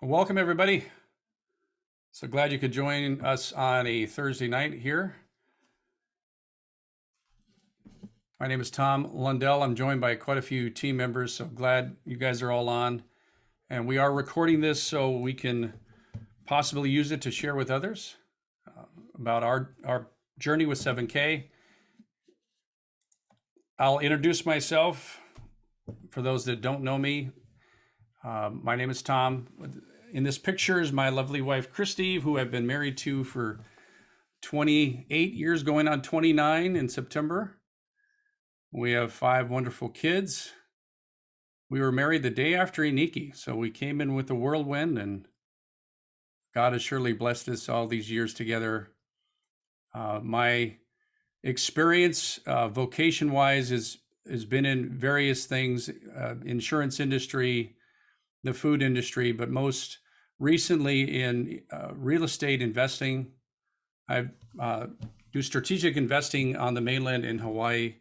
Welcome, everybody. So glad you could join us on a Thursday night here. My name is Tom Lundell. I'm joined by quite a few team members, so glad you guys are all on. And we are recording this so we can possibly use it to share with others about our journey with 7K. I'll introduce myself for those that don't know me. My name is Tom. In this picture is my lovely wife, Christy, who I've been married to for 28 years, going on 29 in September. We have 5 wonderful kids. We were married the day after Iniki, so we came in with the whirlwind, and God has surely blessed us all these years together. My experience, vocation-wise, has been in various things, insurance industry, the food industry, but most recently in real estate investing. I do strategic investing on the mainland in Hawaii.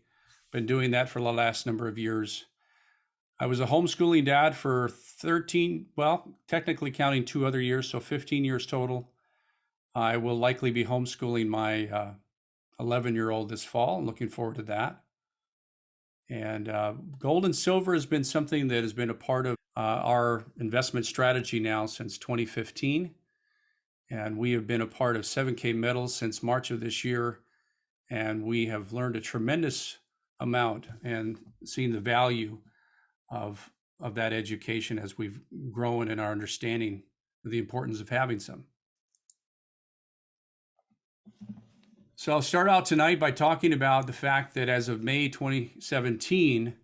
Been doing that for the last number of years. I was a homeschooling dad for 13, well, technically counting 2 other years, so 15 years total. I will likely be homeschooling my 11-year-old this fall. I'm looking forward to that. And gold and silver has been something that has been a part of our investment strategy now since 2015. And we have been a part of 7K Metals since March of this year. And we have learned a tremendous amount and seen the value of that education as we've grown in our understanding of the importance of having some. So I'll start out tonight by talking about the fact that as of May 2017,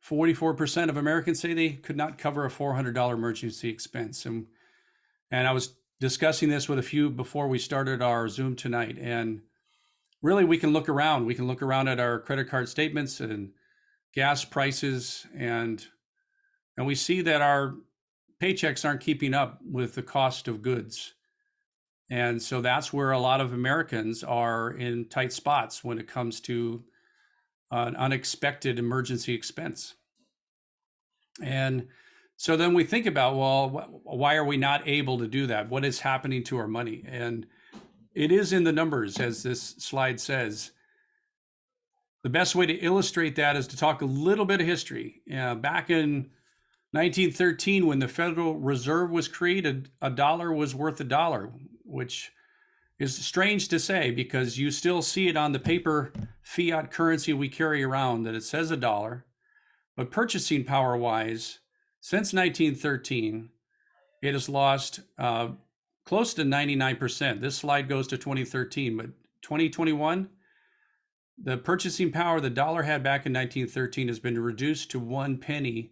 44% of Americans say they could not cover a $400 emergency expense. And I was discussing this with a few before we started our Zoom tonight. And really, we can look around. We can look around at our credit card statements and gas prices, and we see that our paychecks aren't keeping up with the cost of goods. And so that's where a lot of Americans are in tight spots when it comes to an unexpected emergency expense. And so then we think about, well, why are we not able to do that? What is happening to our money? And it is in the numbers, as this slide says. The best way to illustrate that is to talk a little bit of history. Back in 1913, when the Federal Reserve was created, a dollar was worth a dollar, which is strange to say because you still see it on the paper fiat currency we carry around that it says a dollar. But purchasing power wise, since 1913, it has lost close to 99%. This slide goes to 2013, but 2021, the purchasing power the dollar had back in 1913 has been reduced to 1 penny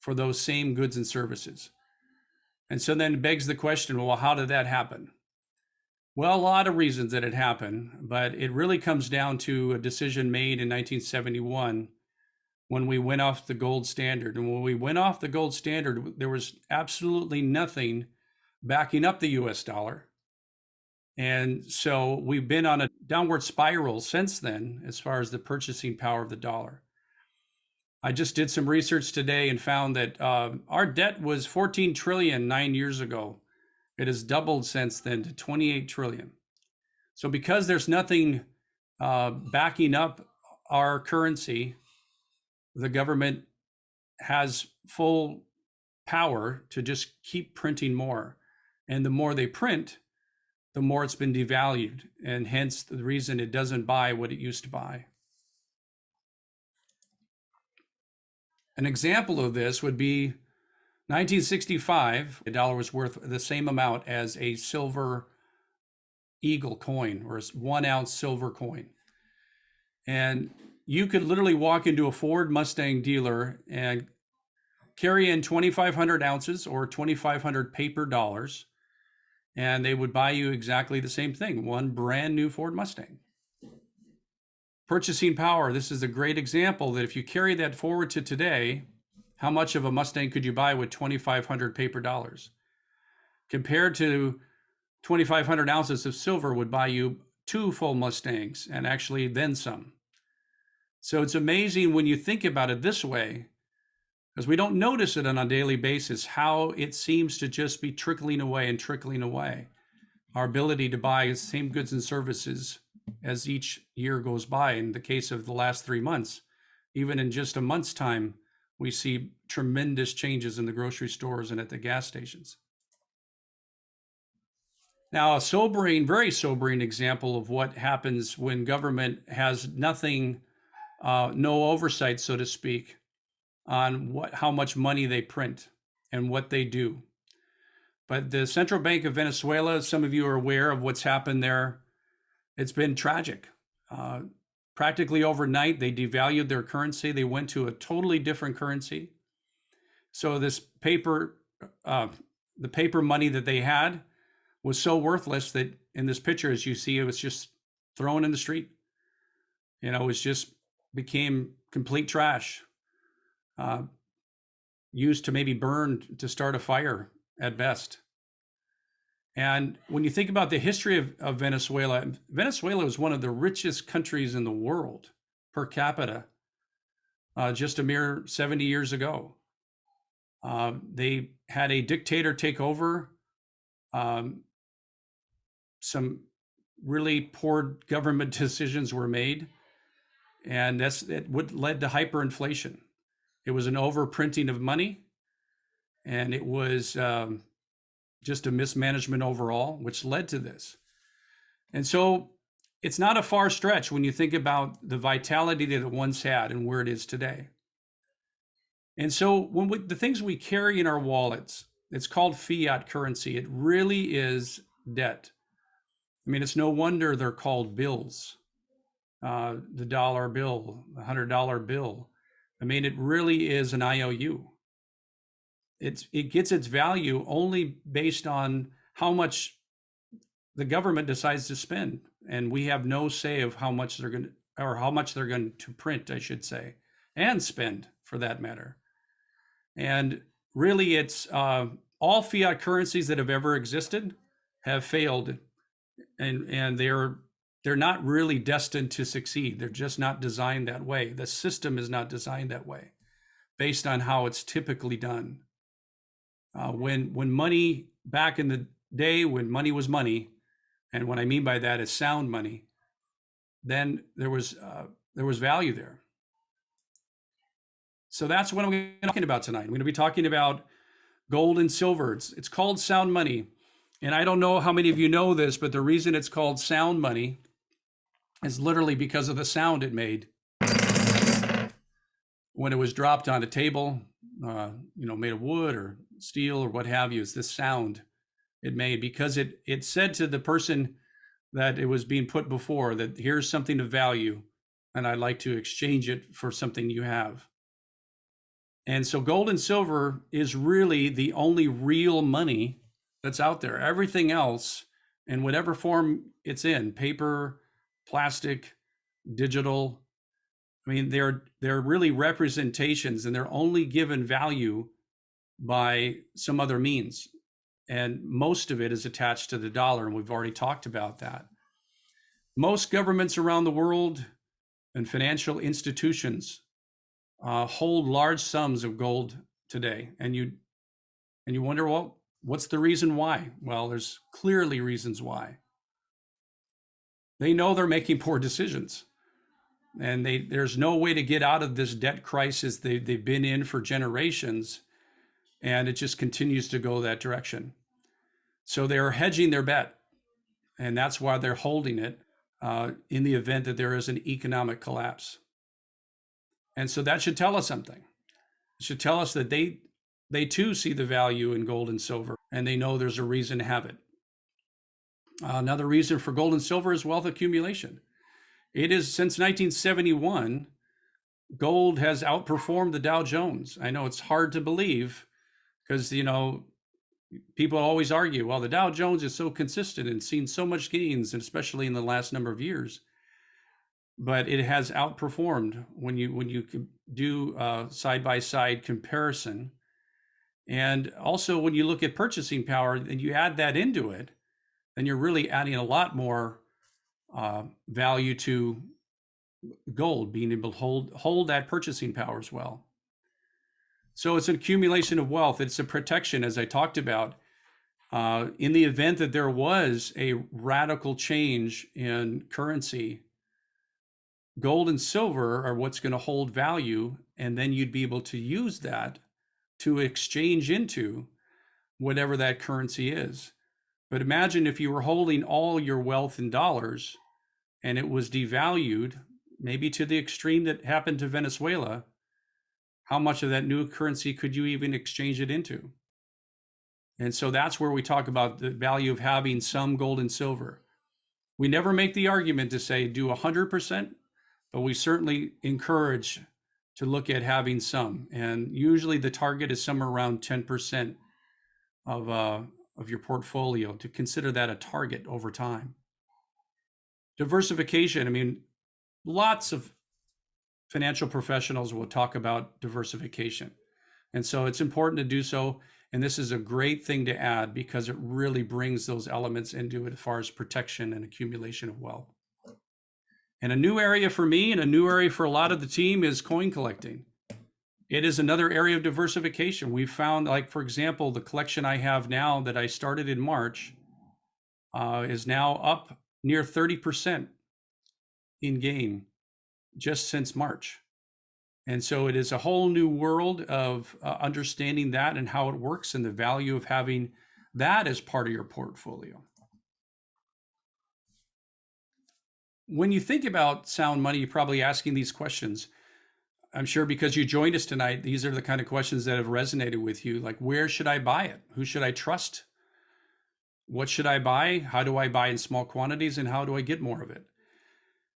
for those same goods and services. And so then it begs the question, well, how did that happen? Well, a lot of reasons that it happened, but it really comes down to a decision made in 1971 when we went off the gold standard. And when we went off the gold standard, there was absolutely nothing backing up the US dollar. And so we've been on a downward spiral since then as far as the purchasing power of the dollar. I just did some research today and found that our debt was 14 trillion 9 years ago. It has doubled since then to 28 trillion. So because there's nothing backing up our currency, the government has full power to just keep printing more. And the more they print, the more it's been devalued, and hence the reason it doesn't buy what it used to buy. An example of this would be 1965, a dollar was worth the same amount as a silver eagle coin or a 1 ounce silver coin. And you could literally walk into a Ford Mustang dealer and carry in 2,500 ounces or 2,500 paper dollars, and they would buy you exactly the same thing, one brand new Ford Mustang. Purchasing power, this is a great example that if you carry that forward to today, how much of a Mustang could you buy with 2,500 paper dollars? Compared to 2,500 ounces of silver would buy you 2 full Mustangs and actually then some. So it's amazing when you think about it this way, because we don't notice it on a daily basis, how it seems to just be trickling away and trickling away. Our ability to buy the same goods and services as each year goes by. In the case of the last 3 months, even in just a month's time, we see tremendous changes in the grocery stores and at the gas stations. Now, a sobering, very sobering example of what happens when government has nothing, no oversight, so to speak, on how much money they print and what they do. But the Central Bank of Venezuela, some of you are aware of what's happened there. It's been tragic. Practically overnight, they devalued their currency. They went to a totally different currency. So this paper, the paper money that they had was so worthless that in this picture, as you see, it was just thrown in the street. You know, it was just became complete trash, used to maybe burn to start a fire at best. And when you think about the history of Venezuela, Venezuela was one of the richest countries in the world per capita just a mere 70 years ago. They had a dictator take over. Some really poor government decisions were made, and it led to hyperinflation. It was an overprinting of money, and it was just a mismanagement overall, which led to this. And so it's not a far stretch when you think about the vitality that it once had and where it is today. And so when the things we carry in our wallets, it's called fiat currency. It really is debt. I mean, it's no wonder they're called bills. The dollar bill, the $100 bill. I mean, it really is an IOU. It gets its value only based on how much the government decides to spend, and we have no say of how much they're going to, or how much they're going to print, I should say, and spend for that matter. And really, it's all fiat currencies that have ever existed have failed, and they're not really destined to succeed. They're just not designed that way. The system is not designed that way, based on how it's typically done. When money back in the day, when money was money, and what I mean by that is sound money, then there was value there. So that's what I'm going to be talking about tonight. I'm going to be talking about gold and silver. It's called sound money. And I don't know how many of you know this, but the reason it's called sound money is literally because of the sound it made when it was dropped on a table, made of wood or steel or what have you. It's this sound it made because it said to the person that it was being put before that here's something of value and I'd like to exchange it for something you have. And so gold and silver is really the only real money that's out there. Everything else, in whatever form it's in, paper, plastic, digital, I mean, they're really representations, and they're only given value by some other means. And most of it is attached to the dollar, and we've already talked about that. Most governments around the world and financial institutions hold large sums of gold today. And you wonder, well, what's the reason why? Well, there's clearly reasons why. They know they're making poor decisions, and there's no way to get out of this debt crisis they've been in for generations, and it just continues to go that direction. So they're hedging their bet, and that's why they're holding it in the event that there is an economic collapse. And so that should tell us something. It should tell us that they too see the value in gold and silver, and they know there's a reason to have it. Another reason for gold and silver is wealth accumulation. It is since 1971, gold has outperformed the Dow Jones. I know it's hard to believe because, people always argue, well, the Dow Jones is so consistent and seen so much gains, and especially in the last number of years. But it has outperformed when you do side-by-side comparison. And also when you look at purchasing power and you add that into it, then you're really adding a lot more value to gold, being able to hold that purchasing power as well. So it's an accumulation of wealth. It's a protection, as I talked about. In the event that there was a radical change in currency, gold and silver are what's going to hold value, and then you'd be able to use that to exchange into whatever that currency is. But imagine if you were holding all your wealth in dollars and it was devalued, maybe to the extreme that happened to Venezuela, how much of that new currency could you even exchange it into? And so that's where we talk about the value of having some gold and silver. We never make the argument to say do 100%, but we certainly encourage to look at having some. And usually the target is somewhere around 10% of your portfolio, to consider that a target over time. Diversification, I mean, lots of financial professionals will talk about diversification. And so it's important to do so. And this is a great thing to add because it really brings those elements into it as far as protection and accumulation of wealth. And a new area for me and a new area for a lot of the team is coin collecting. It is another area of diversification. We've found, like, for example, the collection I have now that I started in March is now up near 30% in gain just since March. And so it is a whole new world of understanding that and how it works and the value of having that as part of your portfolio. When you think about sound money, you're probably asking these questions. I'm sure because you joined us tonight, these are the kind of questions that have resonated with you. Like, where should I buy it? Who should I trust? What should I buy? How do I buy in small quantities? And how do I get more of it?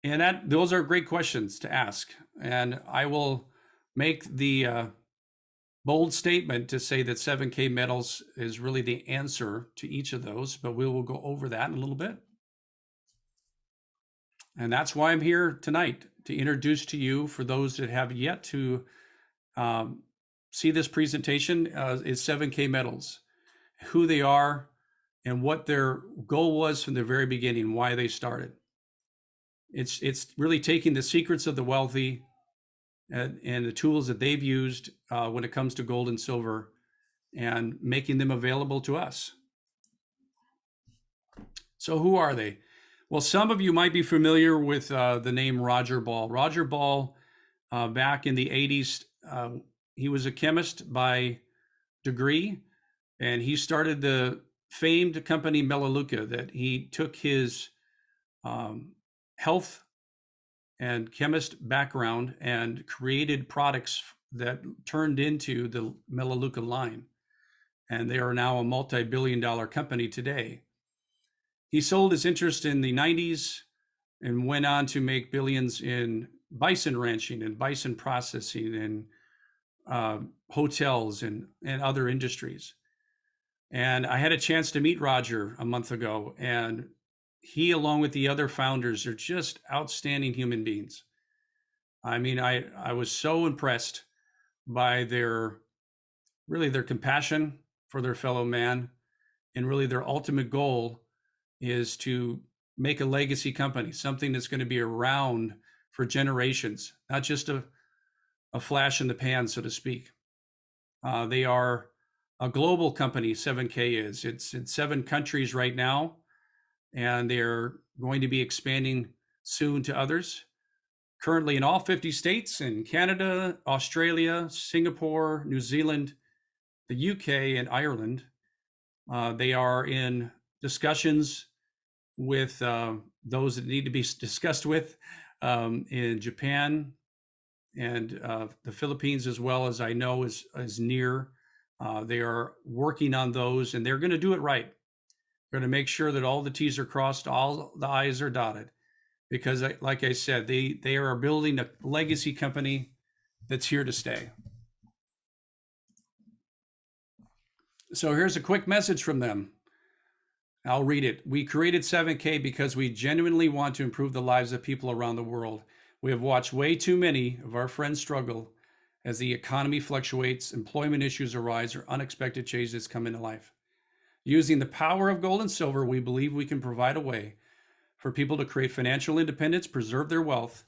And those are great questions to ask. And I will make the bold statement to say that 7K Metals is really the answer to each of those, but we will go over that in a little bit. And that's why I'm here tonight, to introduce to you, for those that have yet to see this presentation, is 7K Metals, who they are and what their goal was from the very beginning, why they started. It's really taking the secrets of the wealthy and the tools that they've used when it comes to gold and silver and making them available to us. So who are they? Well, some of you might be familiar with the name Roger Ball. Roger Ball, back in the 80s, he was a chemist by degree, and he started the famed company Melaleuca, that he took his health and chemist background and created products that turned into the Melaleuca line. And they are now a multi-billion-dollar company today. He sold his interest in the 90s and went on to make billions in bison ranching and bison processing and hotels and other industries. And I had a chance to meet Roger a month ago, and he, along with the other founders, are just outstanding human beings. I mean, I was so impressed by their compassion for their fellow man, and really their ultimate goal is to make a legacy company, something that's going to be around for generations, not just a flash in the pan, so to speak. They are a global company, 7K is. It's in 7 countries right now, and they're going to be expanding soon to others. Currently in all 50 states, in Canada, Australia, Singapore, New Zealand, the UK, and Ireland. They are in discussions with those that need to be discussed with in Japan and the Philippines, as well as I know is near. They are working on those, and they're going to do it right. They're going to make sure that all the T's are crossed, all the I's are dotted, because like I said, they are building a legacy company that's here to stay. So here's a quick message from them. I'll read it. We created 7K because we genuinely want to improve the lives of people around the world. We have watched way too many of our friends struggle as the economy fluctuates, employment issues arise, or unexpected changes come into life. Using the power of gold and silver, we believe we can provide a way for people to create financial independence, preserve their wealth,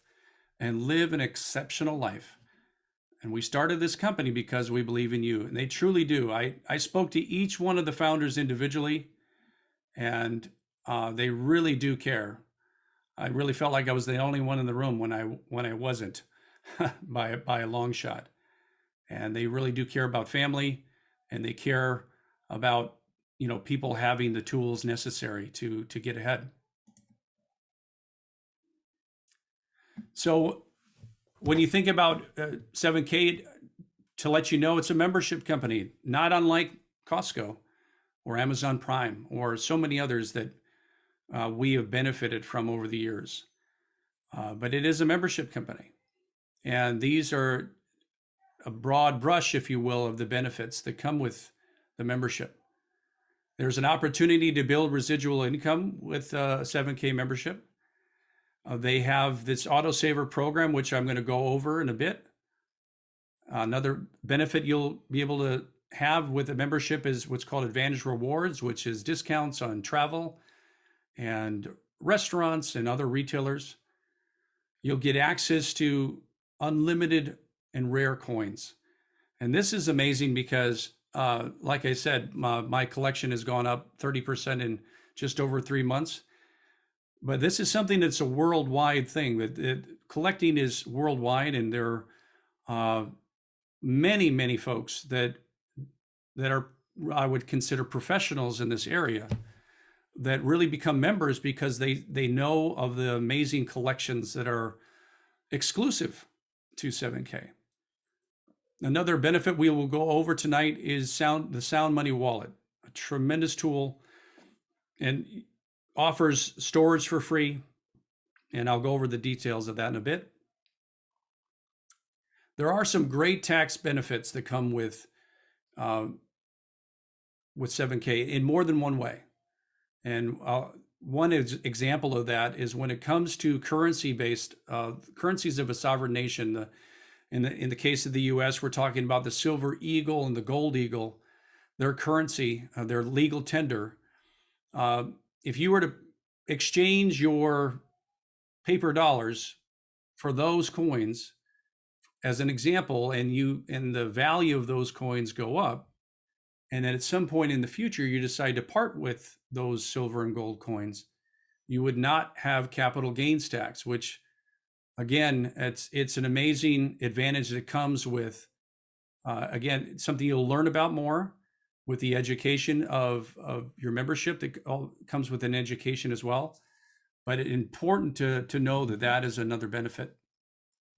and live an exceptional life. And we started this company because we believe in you. And they truly do. I spoke to each one of the founders individually, and they really do care. I really felt like I was the only one in the room when I wasn't by a long shot. And they really do care about family, and they care about people having the tools necessary to get ahead. So when you think about 7K, to let you know, it's a membership company, not unlike Costco or Amazon Prime or so many others that we have benefited from over the years. But it is a membership company. And these are a broad brush, if you will, of the benefits that come with the membership. There's an opportunity to build residual income with a 7K membership. They have this autosaver program, which I'm going to go over in a bit. Another benefit you'll be able to have with a membership is what's called Advantage Rewards, which is discounts on travel and restaurants and other retailers. You'll get access to unlimited and rare coins. And this is amazing because, like I said, my collection has gone up 30% in just over 3 months. But this is something that's a worldwide thing. That collecting is worldwide, and there are many, many folks that are, I would consider, professionals in this area that really become members because they know of the amazing collections that are exclusive to 7K. Another benefit we will go over tonight is the Sound Money Wallet, a tremendous tool, and offers storage for free. And I'll go over the details of that in a bit. There are some great tax benefits that come with 7K in more than one way. And one example of that is when it comes to currency-based currencies of a sovereign nation. In the case of the U.S., we're talking about the silver eagle and the gold eagle. Their currency, their legal tender. If you were to exchange your paper dollars for those coins, as an example, and the value of those coins go up, and then at some point in the future you decide to part with those silver and gold coins, you would not have capital gains tax, which again, it's an amazing advantage that comes with, again, something you'll learn about more with the education of your membership that comes with an education as well. But it's important to know that is another benefit.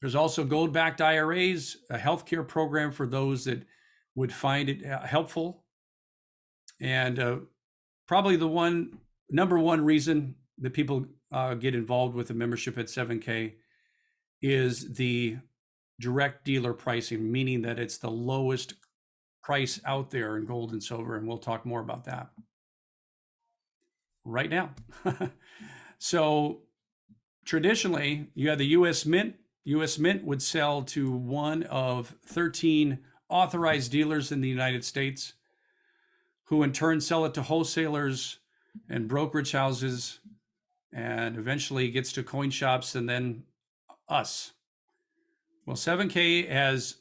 There's also gold-backed IRAs, a healthcare program for those that would find it helpful. And probably the number one reason that people get involved with a membership at 7K is the direct dealer pricing, meaning that it's the lowest price out there in gold and silver. And we'll talk more about that right now. So traditionally, you had the U.S. Mint. U.S. Mint would sell to one of 13 authorized dealers in the United States, who in turn sell it to wholesalers and brokerage houses, and eventually gets to coin shops and then us. Well, 7K has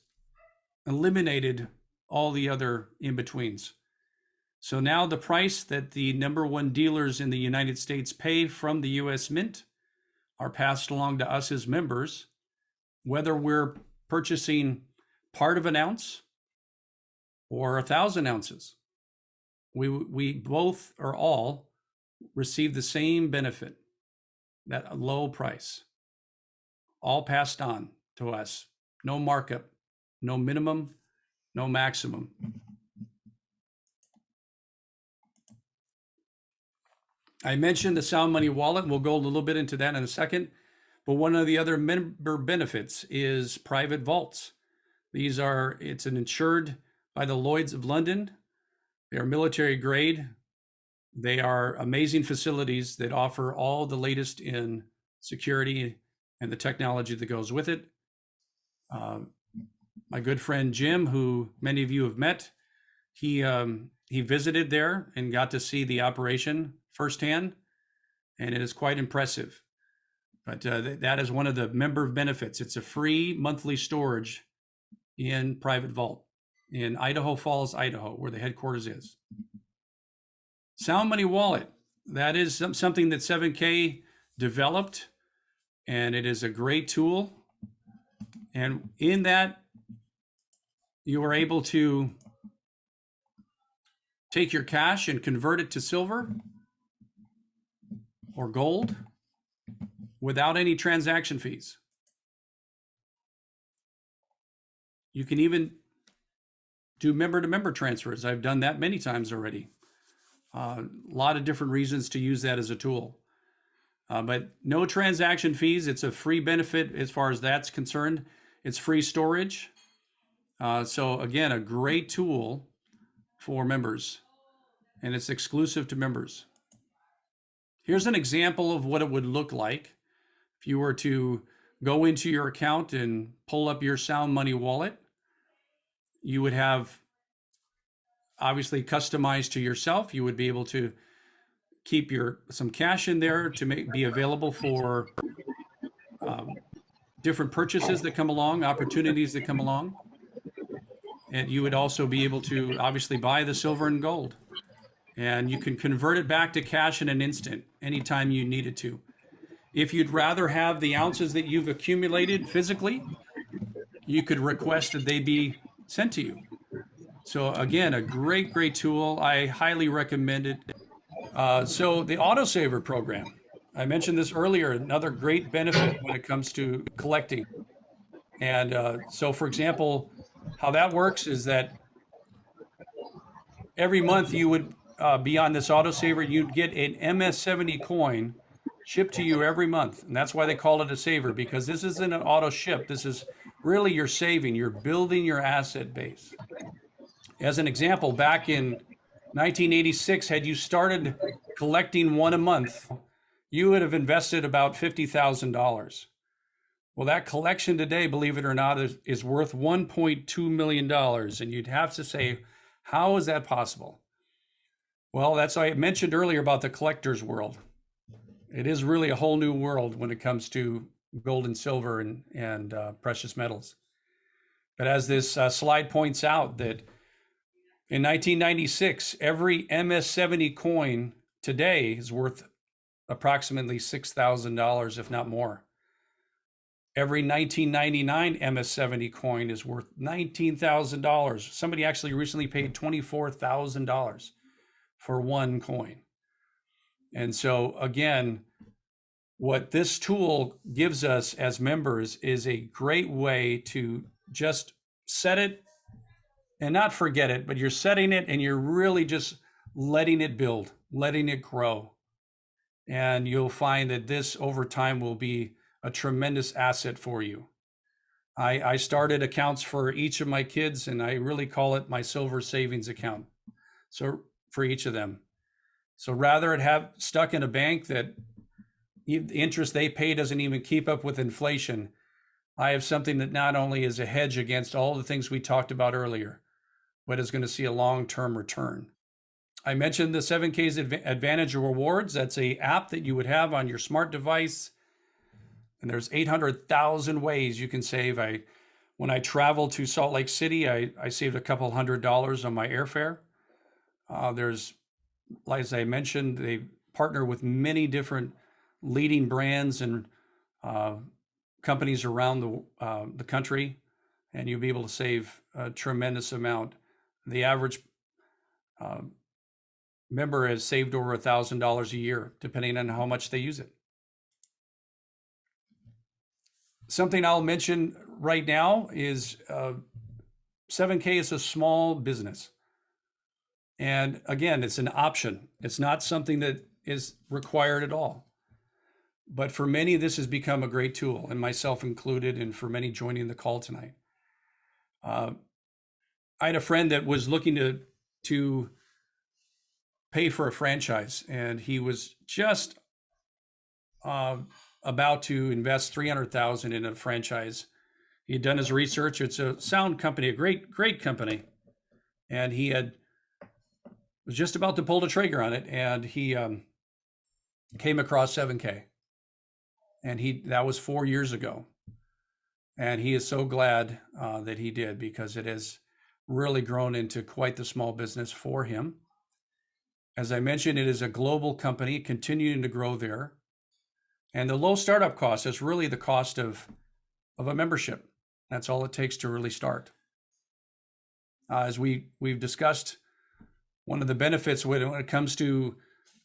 eliminated all the other in-betweens. So now the price that the number one dealers in the United States pay from the U.S. Mint are passed along to us as members, whether we're purchasing part of an ounce or 1,000 ounces. We both or all receive the same benefit, that low price, all passed on to us. No markup, no minimum, no maximum. I mentioned the Sound Money Wallet. We'll go a little bit into that in a second. But one of the other member benefits is private vaults. It's insured by the Lloyd's of London. They are military grade. They are amazing facilities that offer all the latest in security and the technology that goes with it. My good friend Jim, who many of you have met, he visited there and got to see the operation firsthand, and it is quite impressive. But that is one of the member benefits. It's a free monthly storage in private vault in Idaho Falls, Idaho, where the headquarters is. Sound Money Wallet, that is something that 7K developed, and it is a great tool. And in that, you are able to take your cash and convert it to silver or gold without any transaction fees. You can even do member-to-member transfers. I've done that many times already. A lot of different reasons to use that as a tool. But no transaction fees. It's a free benefit as far as that's concerned. It's free storage. So again, a great tool for members, and it's exclusive to members. Here's an example of what it would look like if you were to go into your account and pull up your Sound Money wallet. You would have obviously customized to yourself. You would be able to keep some cash in there to be available for different purchases that come along, opportunities that come along. And you would also be able to obviously buy the silver and gold. And you can convert it back to cash in an instant, anytime you needed to. If you'd rather have the ounces that you've accumulated physically, you could request that they be sent to you. So again, a great, great tool. I highly recommend it. So the autosaver program, I mentioned this earlier, another great benefit when it comes to collecting. And so for example, how that works is that every month you would be on this autosaver, you'd get an MS-70 coin shipped to you every month. And that's why they call it a saver, because this isn't an auto ship. This is really your saving. You're building your asset base. As an example, back in 1986, had you started collecting one a month, you would have invested about $50,000. Well, that collection today, believe it or not, is worth $1.2 million. And you'd have to say, how is that possible? Well, that's why I mentioned earlier about the collector's world. It is really a whole new world when it comes to gold and silver and precious metals. But as this slide points out, that in 1996, every MS-70 coin today is worth approximately $6,000, if not more. Every 1999 MS-70 coin is worth $19,000. Somebody actually recently paid $24,000 for one coin. And so again, what this tool gives us as members is a great way to just set it and not forget it, but you're setting it and you're really just letting it build, letting it grow. And you'll find that this over time will be a tremendous asset for you. I started accounts for each of my kids, and I really call it my silver savings account. So for each of them. So rather it have stuck in a bank that the interest they pay doesn't even keep up with inflation, I have something that not only is a hedge against all the things we talked about earlier, but is going to see a long-term return. I mentioned the 7K's Advantage Rewards. That's an app that you would have on your smart device. And there's 800,000 ways you can save. When I traveled to Salt Lake City, I saved a couple $100 on my airfare. There's, like as I mentioned, they partner with many different leading brands and companies around the country, and you'll be able to save a tremendous amount. The average member has saved over $1,000 a year, depending on how much they use it. Something I'll mention right now is 7K is a small business. And again, it's an option. It's not something that is required at all. But for many, this has become a great tool, and myself included, and for many joining the call tonight. I had a friend that was looking to pay for a franchise, and he was just about to invest $300,000 in a franchise. He had done his research. It's a sound company, a great company, and he was just about to pull the trigger on it, and he came across 7K, and that was 4 years ago. And he is so glad that he did, because it has really grown into quite the small business for him. As I mentioned, it is a global company continuing to grow there. And the low startup cost is really the cost of a membership. That's all it takes to really start. As we've discussed, one of the benefits when it comes to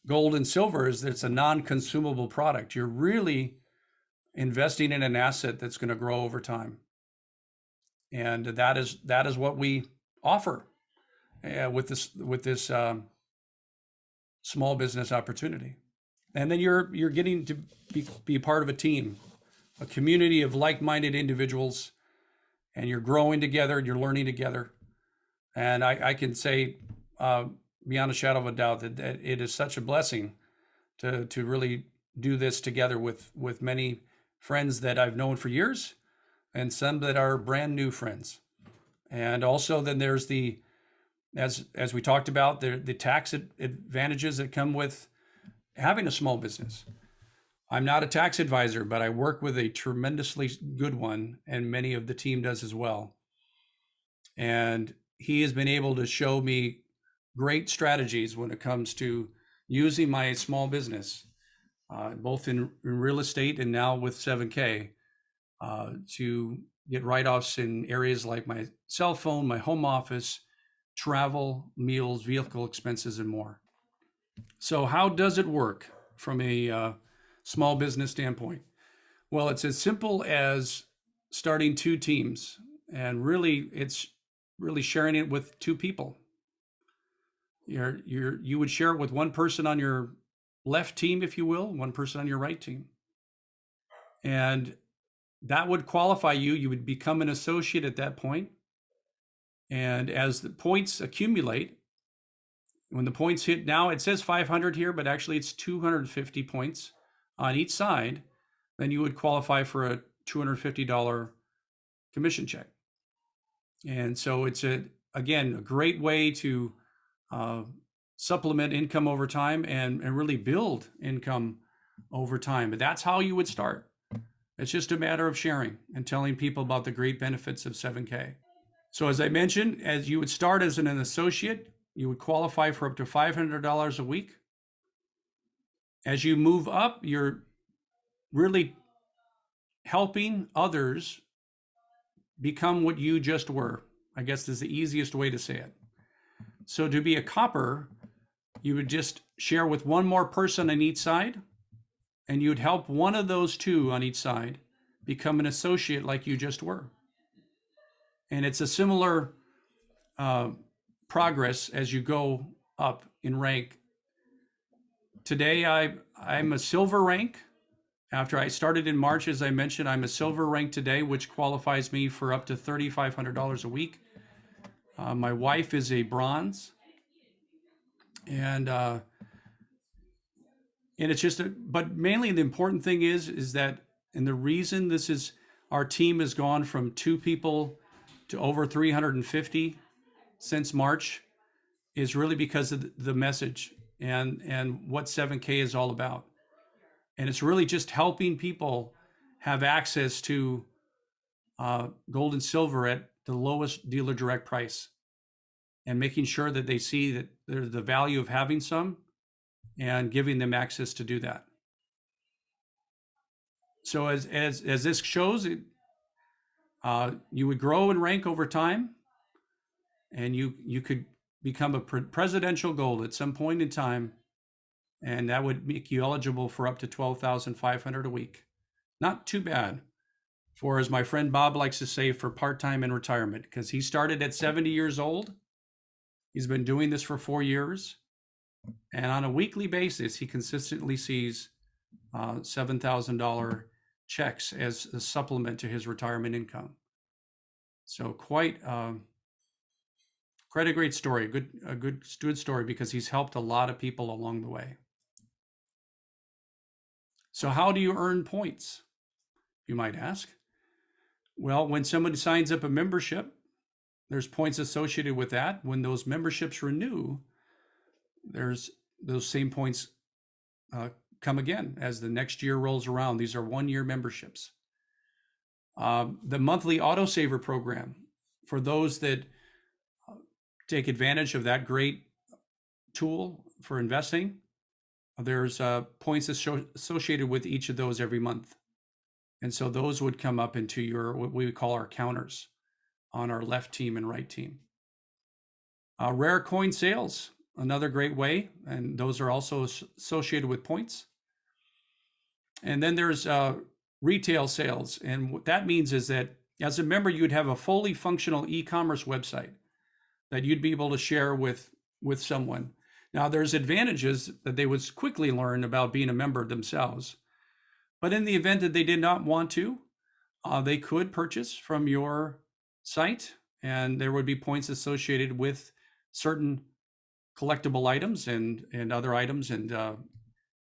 gold and silver is that it's a non-consumable product. You're really investing in an asset that's going to grow over time. And that is what we offer with this small business opportunity. And then you're getting to be part of a team, a community of like-minded individuals, and you're growing together and you're learning together. And I can say beyond a shadow of a doubt that it is such a blessing to really do this together with many friends that I've known for years, and some that are brand new friends. And also then there's as we talked about, the tax advantages that come with having a small business. I'm not a tax advisor, but I work with a tremendously good one, and many of the team does as well. And he has been able to show me great strategies when it comes to using my small business, both in real estate and now with 7K, to get write-offs in areas like my cell phone, my home office, travel, meals, vehicle expenses, and more. So how does it work from a small business standpoint? Well, it's as simple as starting two teams, and really it's really sharing it with two people. You would share it with one person on your left team, if you will, one person on your right team. And that would qualify you. You would become an associate at that point. And as the points accumulate, when the points hit, now it says 500 here, but actually it's 250 points on each side, then you would qualify for a $250 commission check. And so it's again, a great way to supplement income over time and really build income over time. But that's how you would start. It's just a matter of sharing and telling people about the great benefits of 7K. So as I mentioned, as you would start as an associate, you would qualify for up to $500 a week. As you move up, you're really helping others become what you just were. I guess is the easiest way to say it. So to be a copper, you would just share with one more person on each side, and you'd help one of those two on each side become an associate like you just were. And it's a similar progress as you go up in rank. Today, I'm a silver rank. After I started in March, as I mentioned, I'm a silver rank today, which qualifies me for up to $3,500 a week. My wife is a bronze. And it's just, but mainly the important thing is that, and the reason this is, our team has gone from 2 people to over 350 since March, is really because of the message and what 7K is all about. And it's really just helping people have access to gold and silver at the lowest dealer direct price, and making sure that they see that there's the value of having some and giving them access to do that. So as this shows, you would grow and rank over time, and you could become a presidential gold at some point in time, and that would make you eligible for up to $12,500 a week. Not too bad for, as my friend Bob likes to say, for part-time and retirement, because he started at 70 years old. He's been doing this for 4 years, and on a weekly basis, he consistently sees $7,000 checks as a supplement to his retirement income. So quite a great story, a good story, because he's helped a lot of people along the way. So how do you earn points, you might ask? Well, when somebody signs up a membership, there's points associated with that. When those memberships renew, there's those same points come again as the next year rolls around. These are 1-year memberships. The monthly autosaver program for those that take advantage of that great tool for investing. There's points associated with each of those every month. And so those would come up into your, what we would call our counters on our left team and right team. Rare coin sales, another great way. And those are also associated with points. And then there's retail sales. And what that means is that as a member, you'd have a fully functional e-commerce website that you'd be able to share with someone. Now, there's advantages that they would quickly learn about being a member themselves. But in the event that they did not want to, they could purchase from your site, and there would be points associated with certain collectible items and other items. And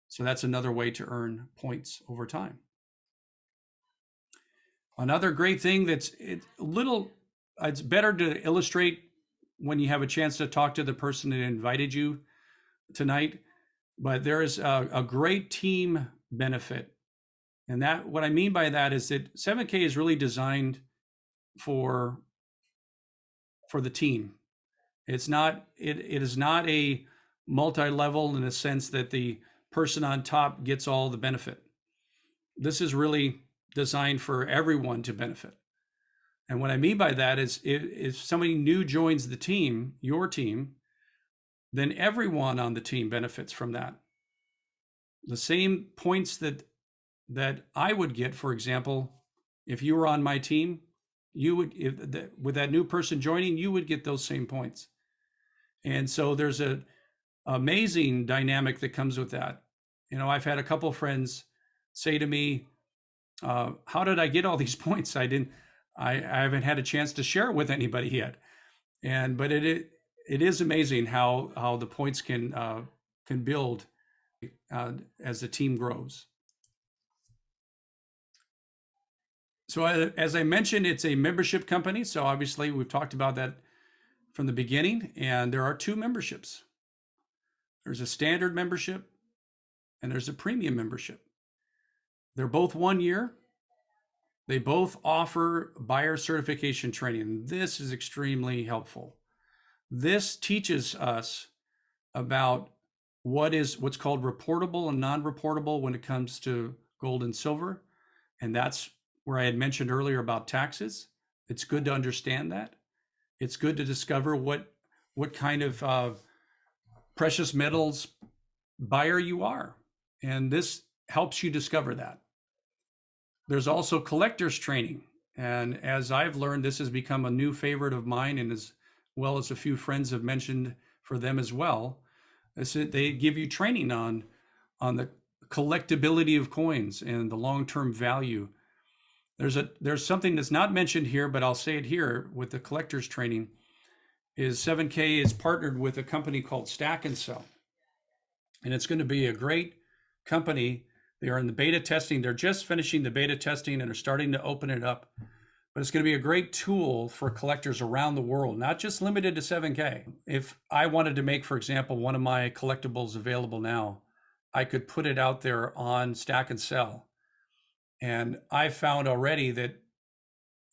so that's another way to earn points over time. Another great thing it's better to illustrate when you have a chance to talk to the person that invited you tonight, but there is a great team benefit. And that, what I mean by that is that 7K is really designed for the team. It is not a multi-level in the sense that the person on top gets all the benefit. This is really designed for everyone to benefit. And what I mean by that is if somebody new joins the team, your team, then everyone on the team benefits from that. The same points that I would get, for example, if you were on my team, you would, with that new person joining, you would get those same points. And so there's an amazing dynamic that comes with that. You know, I've had a couple of friends say to me, how did I get all these points? I haven't had a chance to share it with anybody yet. But it is amazing how the points can build as the team grows. So as I mentioned, it's a membership company. So obviously we've talked about that from the beginning, and there are two memberships. There's a standard membership and there's a premium membership. They're both 1 year. They both offer buyer certification training. This is extremely helpful. This teaches us about what's called reportable and non-reportable when it comes to gold and silver. And that's where I had mentioned earlier about taxes. It's good to understand that. It's good to discover what kind of precious metals buyer you are. And this helps you discover that. There's also collector's training. And as I've learned, this has become a new favorite of mine, and as well as a few friends have mentioned for them as well. They give you training on the collectability of coins and the long-term value. There's something that's not mentioned here, but I'll say it here with the collector's training, is 7K is partnered with a company called Stack and Sell. And it's going to be a great company. They are in the beta testing. They're just finishing the beta testing and are starting to open it up. But it's going to be a great tool for collectors around the world, not just limited to 7K. If I wanted to make, for example, one of my collectibles available now, I could put it out there on Stack and Sell. And I found already that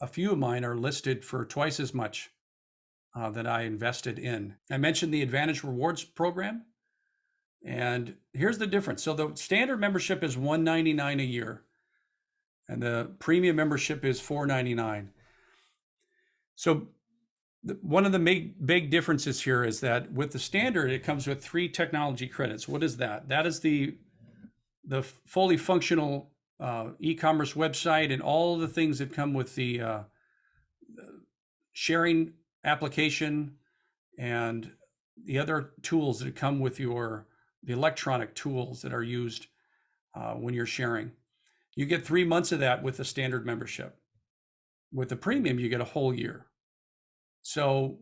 a few of mine are listed for twice as much that I invested in. I mentioned the Advantage Rewards program. And here's the difference. So the standard membership is $199 a year, and the premium membership is $499. So one of the big differences here is that with the standard, it comes with 3 technology credits. What is that? That is the fully functional e-commerce website and all the things that come with the sharing application and the other tools that come with the electronic tools that are used when you're sharing. You get 3 months of that with the standard membership. With the premium, you get a whole year. So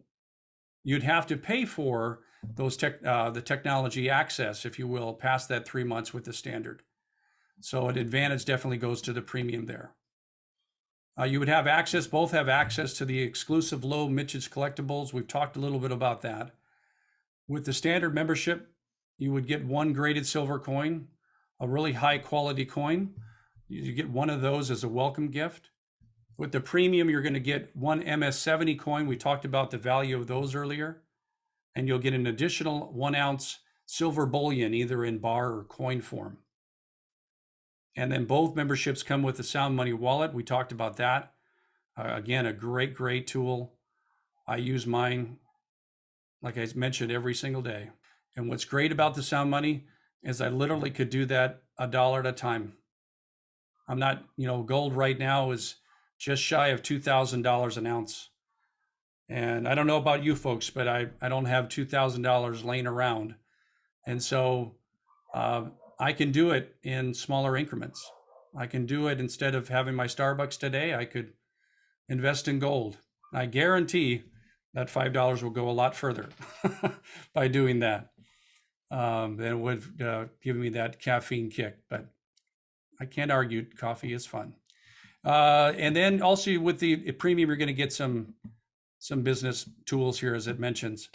you'd have to pay for those the technology access, if you will, past that 3 months with the standard. So an advantage definitely goes to the premium there. You would have access, both have access to the exclusive low Mitch's collectibles. We've talked a little bit about that. With the standard membership, you would get 1 graded silver coin, a really high quality coin. You get one of those as a welcome gift. With the premium, you're going to get one MS70 coin. We talked about the value of those earlier. And you'll get an additional 1 ounce silver bullion, either in bar or coin form. And then both memberships come with the Sound Money wallet. We talked about that. Again, a great, great tool. I use mine, like I mentioned, every single day. And what's great about the Sound Money is I literally could do that $1 at a time. I'm not, gold right now is just shy of $2,000 an ounce. And I don't know about you folks, but I don't have $2,000 laying around. And so I can do it in smaller increments. I can do it instead of having my Starbucks today, I could invest in gold. I guarantee that $5 will go a lot further by doing that than it would give me that caffeine kick. But I can't argue, coffee is fun. And then also with the premium, you're going to get some business tools here, as it mentions.